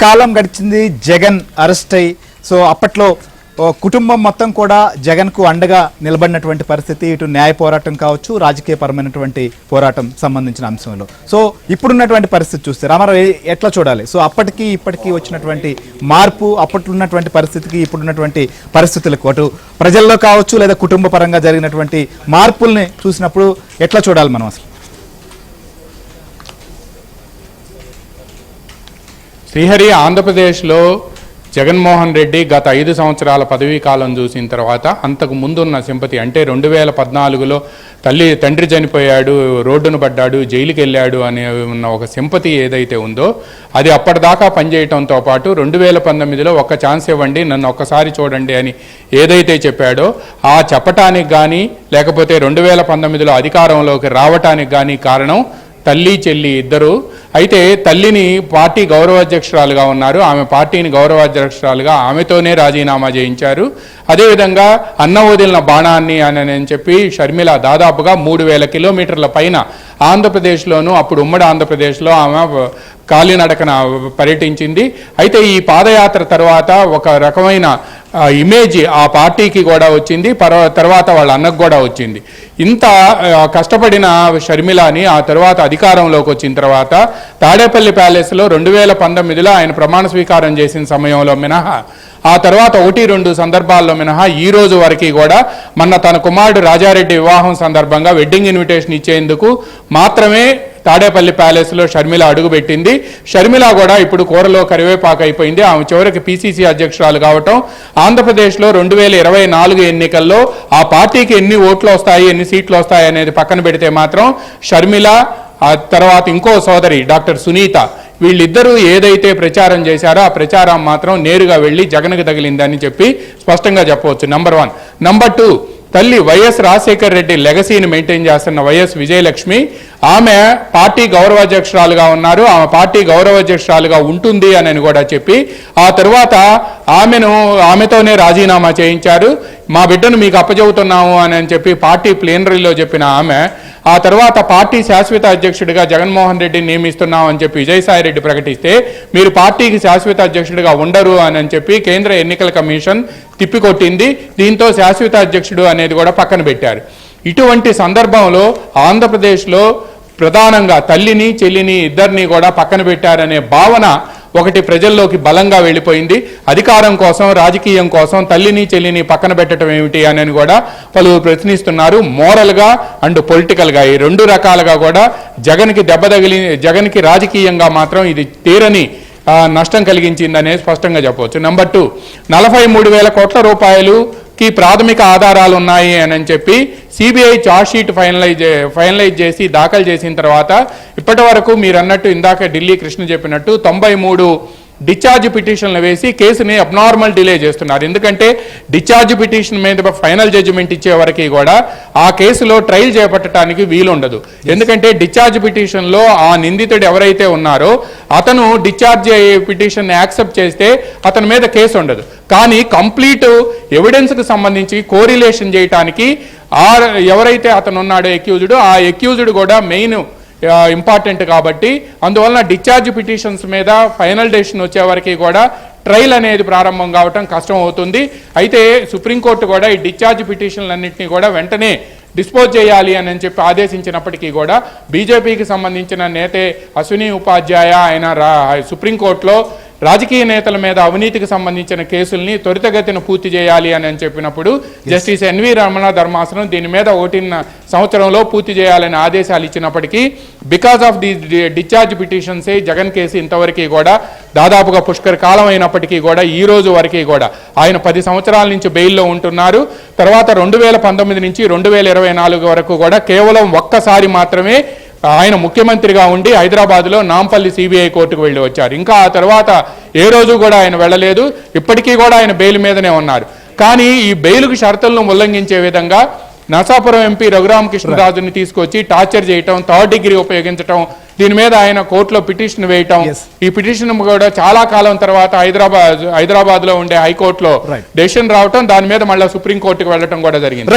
కాలం గడిచింది జగన్ అరెస్ట్ అయ్యి. సో అప్పట్లో కుటుంబం మొత్తం కూడా జగన్ కు అండగా నిలబడినటువంటి పరిస్థితి, ఇటు న్యాయ పోరాటం కావచ్చు, రాజకీయపరమైనటువంటి పోరాటం సంబంధించిన అంశంలో. సో ఇప్పుడున్నటువంటి పరిస్థితి చూస్తే రామారావు ఎట్లా చూడాలి? సో అప్పటికి ఇప్పటికీ వచ్చినటువంటి మార్పు, అప్పట్లో ఉన్నటువంటి పరిస్థితికి ఇప్పుడున్నటువంటి పరిస్థితులకు, అటు ప్రజల్లో కావచ్చు లేదా కుటుంబ పరంగా జరిగినటువంటి మార్పుల్ని చూసినప్పుడు ఎట్లా చూడాలి మనం అసలు? శ్రీహరి, ఆంధ్రప్రదేశ్లో జగన్మోహన్ రెడ్డి గత 5 సంవత్సరాల పదవీ కాలం చూసిన తర్వాత అంతకు ముందున్న సింపతి, అంటే 2014లో తండ్రి చనిపోయాడు, రోడ్డును పడ్డాడు, జైలుకి వెళ్ళాడు అనే ఉన్న ఒక సింపతి ఏదైతే ఉందో అది అప్పటిదాకా పనిచేయటంతో పాటు 2019లో ఒక్క ఛాన్స్ ఇవ్వండి, నన్ను ఒక్కసారి చూడండి అని ఏదైతే చెప్పాడో ఆ చెప్పటానికి కానీ లేకపోతే 2019లో అధికారంలోకి రావటానికి కానీ కారణం తల్లి చెల్లి ఇద్దరు. అయితే తల్లిని పార్టీ గౌరవాధ్యక్షురాలుగా ఉన్నారు, ఆమె పార్టీని గౌరవాధ్యక్షురాలుగా ఆమెతోనే రాజీనామా చేయించారు. అదేవిధంగా అన్న వదిలిన బాణాన్ని అని చెప్పి షర్మిల దాదాపుగా 3000 కిలోమీటర్ల పైన ఆంధ్రప్రదేశ్లోనూ, అప్పుడు ఉమ్మడి ఆంధ్రప్రదేశ్లో ఆమె కాలినడకన పర్యటించింది. అయితే ఈ పాదయాత్ర తర్వాత ఒక రకమైన ఇమేజ్ ఆ పార్టీకి కూడా వచ్చింది, తర్వాత వాళ్ళ అన్నకు కూడా వచ్చింది. ఇంత కష్టపడిన షర్మిలాని ఆ తర్వాత అధికారంలోకి వచ్చిన తర్వాత తాడేపల్లి ప్యాలెస్లో 2019లో ఆయన ప్రమాణ స్వీకారం చేసిన సమయంలో మినహా, ఆ తర్వాత 1-2 సందర్భాల్లో మినహా ఈ రోజు వరకు కూడా మొన్న తన కుమారుడు రాజారెడ్డి వివాహం సందర్భంగా వెడ్డింగ్ ఇన్విటేషన్ ఇచ్చేందుకు మాత్రమే తాడేపల్లి ప్యాలెస్లో షర్మిల అడుగుపెట్టింది. షర్మిల కూడా ఇప్పుడు కూరలో కరివేపాకు అయిపోయింది. ఆమె చివరికి పిసిసి అధ్యక్షురాలు కావటం, ఆంధ్రప్రదేశ్లో 2024 ఎన్నికల్లో ఆ పార్టీకి ఎన్ని ఓట్లు వస్తాయి, ఎన్ని సీట్లు వస్తాయి అనేది పక్కన పెడితే మాత్రం షర్మిల, ఆ తర్వాత ఇంకో సోదరి డాక్టర్ సునీత, వీళ్ళిద్దరూ ఏదైతే ప్రచారం చేశారో ఆ ప్రచారం మాత్రం నేరుగా వెళ్ళి జగన్కి తగిలిందని చెప్పి స్పష్టంగా చెప్పవచ్చు. నంబర్ 1. నంబర్ 2, తల్లి వైఎస్ రాజశేఖర రెడ్డి లెగసీని మెయింటైన్ చేస్తున్న వైఎస్ విజయలక్ష్మి, ఆమె పార్టీ గౌరవాధ్యక్షురాలుగా ఉన్నారు, ఆమె పార్టీ గౌరవాధ్యక్షురాలుగా ఉంటుంది అని కూడా చెప్పి ఆ తర్వాత ఆమెతోనే రాజీనామా చేయించారు. మా బిడ్డను మీకు అప్పచెబుతున్నాము అని చెప్పి పార్టీ ప్లేనరీలో చెప్పిన ఆమె ఆ తర్వాత పార్టీ శాశ్వత అధ్యక్షుడిగా జగన్మోహన్ రెడ్డిని నియమిస్తున్నాం అని చెప్పి విజయసాయి రెడ్డి ప్రకటిస్తే మీరు పార్టీకి శాశ్వత అధ్యక్షుడిగా ఉండరు అని చెప్పి కేంద్ర ఎన్నికల కమిషన్ తిప్పికొట్టింది. దీంతో శాశ్వత అధ్యక్షుడు అనేది కూడా పక్కన పెట్టారు. ఇటువంటి సందర్భంలో ఆంధ్రప్రదేశ్లో ప్రధానంగా తల్లిని చెల్లిని ఇద్దరిని కూడా పక్కన పెట్టారనే భావన ఒకటి ప్రజల్లోకి బలంగా వెళ్ళిపోయింది. అధికారం కోసం, రాజకీయం కోసం తల్లిని చెల్లిని పక్కన పెట్టడం ఏమిటి అని కూడా పలువురు ప్రశ్నిస్తున్నారు. మోరల్గా అండ్ పొలిటికల్గా ఈ 2 రకాలుగా కూడా జగన్కి రాజకీయంగా మాత్రం ఇది తీరని నష్టం కలిగించిందనే స్పష్టంగా చెప్పవచ్చు. నంబర్ 2, 43,000 కోట్ల రూపాయలుకి ప్రాథమిక ఆధారాలు ఉన్నాయి అని చెప్పి సిబిఐ ఛార్జ్షీట్ ఫైనలైజ్ చేసి దాఖలు చేసిన తర్వాత ఇప్పటి వరకు మీరు అన్నట్టు ఇందాక ఢిల్లీ కృష్ణ చెప్పినట్టు 93 డిశ్చార్జ్ పిటిషన్లు వేసి కేసుని అబ్నార్మల్ డిలే చేస్తున్నారు. ఎందుకంటే డిశ్చార్జ్ పిటిషన్ మీద ఫైనల్ జడ్జిమెంట్ ఇచ్చే వరకు కూడా ఆ కేసులో ట్రయల్ చేపట్టడానికి వీలుండదు. ఎందుకంటే డిశ్చార్జ్ పిటిషన్లో ఆ నిందితుడు ఎవరైతే ఉన్నారో అతను డిశ్చార్జ్ పిటిషన్ యాక్సెప్ట్ చేస్తే అతని మీద కేసు ఉండదు. కానీ కంప్లీట్ ఎవిడెన్స్కి సంబంధించి కోరిలేషన్ చేయడానికి ఎవరైతే అతను ఉన్నాడో అక్యూజ్డ్, ఆ అక్యూజ్డ్ కూడా మెయిన్ ఇంపార్టెంట్ కాబట్టి అందువలన డిశ్చార్జ్ పిటిషన్స్ మీద ఫైనల్ డెసిషన్ వచ్చే వరకు కూడా ట్రయల్ అనేది ప్రారంభం కావటం కష్టం అవుతుంది. అయితే సుప్రీంకోర్టు కూడా ఈ డిశ్చార్జ్ పిటిషన్లన్నింటినీ కూడా వెంటనే డిస్పోజ్ చేయాలి అని చెప్పి ఆదేశించినప్పటికీ కూడా బీజేపీకి సంబంధించిన నేతే అశ్విని ఉపాధ్యాయ ఆయన సుప్రీంకోర్టులో రాజకీయ నేతల మీద అవినీతికి సంబంధించిన కేసుల్ని త్వరితగతిన పూర్తి చేయాలి అని చెప్పినప్పుడు జస్టిస్ ఎన్వి రమణ ధర్మాసనం దీని మీద 1 సంవత్సరంలో పూర్తి చేయాలని ఆదేశాలు ఇచ్చినప్పటికీ బికాస్ ఆఫ్ ది డిశ్చార్జ్ పిటిషన్సే జగన్ కేసు ఇంతవరకు కూడా దాదాపుగా పుష్కర కాలం అయినప్పటికీ కూడా ఈ రోజు వరకు కూడా ఆయన 10 సంవత్సరాల నుంచి బెయిల్లో ఉంటున్నారు. తర్వాత 2019 నుంచి 2024 వరకు కూడా కేవలం ఒక్కసారి మాత్రమే ఆయన ముఖ్యమంత్రిగా ఉండి హైదరాబాద్లో నాంపల్లి సిబిఐ కోర్టుకు వెళ్ళి వచ్చారు. ఇంకా ఆ తర్వాత ఏ రోజు కూడా ఆయన వెళ్ళలేదు. ఇప్పటికీ కూడా ఆయన బెయిల్ మీదనే ఉన్నారు. కానీ ఈ బెయిల్కు షరతులను ఉల్లంఘించే విధంగా నరసాపురం ఎంపీ రఘురామకృష్ణరాజుని తీసుకొచ్చి టార్చర్ చేయటం, 3rd డిగ్రీ ఉపయోగించటం, దీని మీద ఆయన కోర్టులో పిటిషన్ వేయటం, ఈ పిటిషన్ కూడా చాలా కాలం తర్వాత హైదరాబాద్ లో ఉండే హైకోర్టులో డెసిషన్ రావటం, దాని మీద మళ్ళీ సుప్రీంకోర్టుకు వెళ్ళటం కూడా జరిగింది.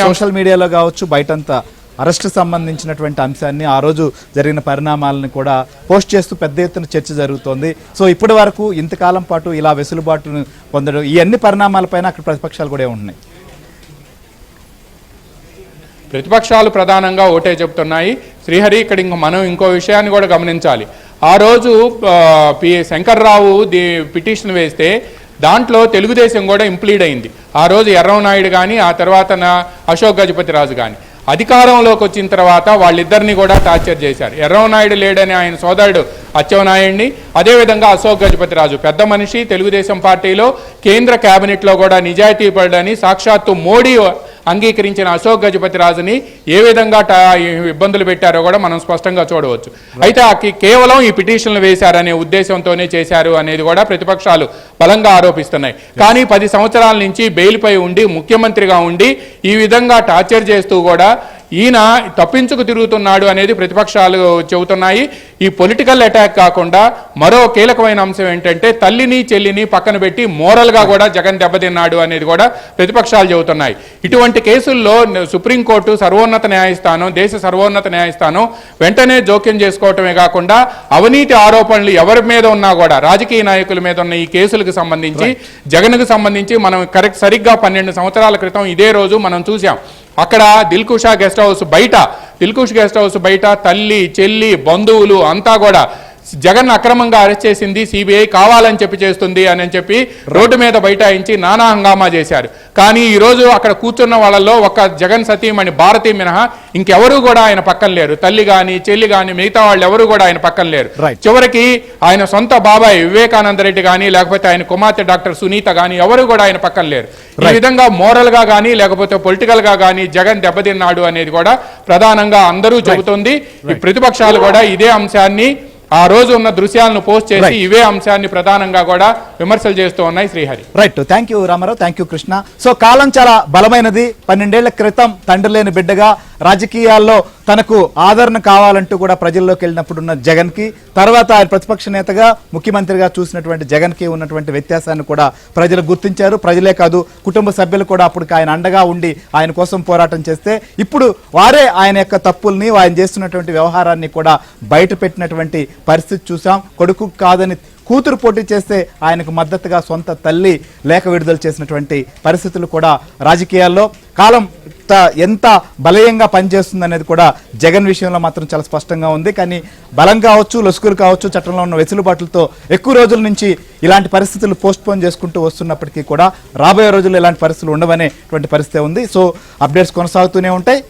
సోషల్ మీడియాలో కావచ్చు బయటంతా అరెస్టు సంబంధించినటువంటి అంశాన్ని ఆ రోజు జరిగిన పరిణామాలను కూడా పోస్ట్ చేస్తూ పెద్ద ఎత్తున చర్చ జరుగుతోంది. సో ఇప్పటి వరకు ఇంతకాలం పాటు ఇలా వెసులుబాటును పొందడం ఈ అన్ని పరిణామాలపైన అక్కడ ప్రతిపక్షాలు కూడా ఉన్నాయి. ప్రతిపక్షాలు ప్రధానంగా ఒకటే చెప్తున్నాయి శ్రీహరి. ఇక్కడ మనం ఇంకో విషయాన్ని కూడా గమనించాలి. ఆ రోజు శంకర్రావు పిటిషన్ వేస్తే దాంట్లో తెలుగుదేశం కూడా ఇంప్లీడ్ అయింది. ఆ రోజు ఎర్రవనాయుడు కానీ ఆ తర్వాత అశోక్ గజపతిరాజు కానీ అధికారంలోకి వచ్చిన తర్వాత వాళ్ళిద్దరిని కూడా టార్చర్ చేశారు. ఎర్రవనాయుడు లేడని ఆయన సోదరుడు అచ్చెన్నాయుడిని, అదేవిధంగా అశోక్ గజపతిరాజు పెద్ద మనిషి తెలుగుదేశం పార్టీలో కేంద్ర కేబినెట్లో కూడా నిజాయితీ పడని సాక్షాత్తు మోడీ అంగీకరించిన అశోక్ గజపతిరాజుని ఏ విధంగా ఇబ్బందులు పెట్టారో కూడా మనం స్పష్టంగా చూడవచ్చు. అయితే కేవలం ఈ పిటిషన్లు వేశారనే ఉద్దేశంతోనే చేశారు అనేది కూడా ప్రతిపక్షాలు బలంగా ఆరోపిస్తున్నాయి. కానీ 10 సంవత్సరాల నుంచి బెయిల్పై ఉండి ముఖ్యమంత్రిగా ఉండి ఈ విధంగా టార్చర్ చేస్తూ కూడా ఈయన తప్పించుకు తిరుగుతున్నాడు అనేది ప్రతిపక్షాలు చెబుతున్నాయి. ఈ పొలిటికల్ అటాక్ కాకుండా మరో కీలకమైన అంశం ఏంటంటే తల్లిని చెల్లిని పక్కన పెట్టి మోరల్గా కూడా జగన్ దెబ్బతిన్నాడు అనేది కూడా ప్రతిపక్షాలు చెబుతున్నాయి. ఇటువంటి కేసుల్లో సుప్రీంకోర్టు సర్వోన్నత న్యాయస్థానం, దేశ సర్వోన్నత న్యాయస్థానం వెంటనే జోక్యం చేసుకోవటమే కాకుండా అవినీతి ఆరోపణలు ఎవరి మీద ఉన్నా కూడా రాజకీయ నాయకుల మీద ఉన్న ఈ కేసులకు సంబంధించి జగన్కు సంబంధించి మనం సరిగ్గా 12 సంవత్సరాల క్రితం ఇదే రోజు మనం చూసాం. అక్కడ దిల్కుష్ గెస్ట్ హౌస్ బయట తల్లి చెల్లి బంధువులు అంతా కూడా జగన్ అక్రమంగా అరెస్ట్ చేసింది సిబిఐ కావాలని చేస్తుంది అని చెప్పి రోడ్డు మీద బైఠాయించి నానా హంగామా చేశారు. కానీ ఈరోజు అక్కడ కూర్చున్న వాళ్ళల్లో ఒక జగన్ సతీమణి భారతి మినహా ఇంకెవరూ కూడా ఆయన పక్కన లేరు. తల్లి కానీ చెల్లి కానీ మిగతా వాళ్ళు ఎవరు కూడా ఆయన పక్కన లేరు. చివరికి ఆయన సొంత బాబాయ్ వివేకానంద రెడ్డి కానీ లేకపోతే ఆయన కుమార్తె డాక్టర్ సునీత కానీ ఎవరు కూడా ఆయన పక్కన లేరు. ఈ విధంగా మోరల్ గా కానీ లేకపోతే పొలిటికల్ గా కానీ జగన్ దెబ్బతిన్నాడు అనేది కూడా ప్రధానంగా అందరూ చెబుతుంది. ఈ ప్రతిపక్షాలు కూడా ఇదే అంశాన్ని ఆ రోజు ఉన్న దృశ్యాలను పోస్ట్ చేసి ఇవే అంశాన్ని ప్రధానంగా కూడా విమర్శలు చేస్తూ ఉన్నాయి. Srihari. Right, thank you Ramarao, thank you Krishna. So కాలం చాలా బలమైనది. 12 ఏళ్ల క్రితం తండ్రి లేని బిడ్డగా రాజకీయాల్లో తనకు ఆదరణ కావాలంటూ కూడా ప్రజల్లోకి వెళ్ళినప్పుడున్న జగన్ కి, తర్వాత ఆయన ప్రతిపక్ష నేతగా ముఖ్యమంత్రిగా చూసినటువంటి జగన్ కి ఉన్నటువంటి వ్యత్యాసాన్ని కూడా ప్రజలు గుర్తించారు. ప్రజలే కాదు కుటుంబ సభ్యులు కూడా అప్పుడు ఆయన అండగా ఉండి ఆయన కోసం పోరాటం చేస్తే ఇప్పుడు వారే ఆయన యొక్క తప్పుల్ని ఆయన చేస్తున్నటువంటి వ్యవహారాన్ని కూడా బయట పెట్టినటువంటి పరిస్థితి చూసాం. కొడుకు కాదని కూతురు పోటీ చేస్తే ఆయనకు మద్దతుగా సొంత తల్లి లేఖ విడుదల చేసినటువంటి పరిస్థితులు కూడా రాజకీయాల్లో కాలం ఎంత బలయంగా పనిచేస్తుంది అనేది కూడా జగన్ విషయంలో మాత్రం చాలా స్పష్టంగా ఉంది. కానీ బలం కావచ్చు, లొసుకులు కావచ్చు, చట్టంలో ఉన్న వెసులుబాట్లతో ఎక్కువ రోజుల నుంచి ఇలాంటి పరిస్థితులు పోస్ట్ పోన్ చేసుకుంటూ వస్తున్నప్పటికీ కూడా రాబోయే రోజుల్లో ఇలాంటి పరిస్థితులు ఉండవనేటువంటి పరిస్థితి ఉంది. సో అప్డేట్స్ కొనసాగుతూనే ఉంటాయి.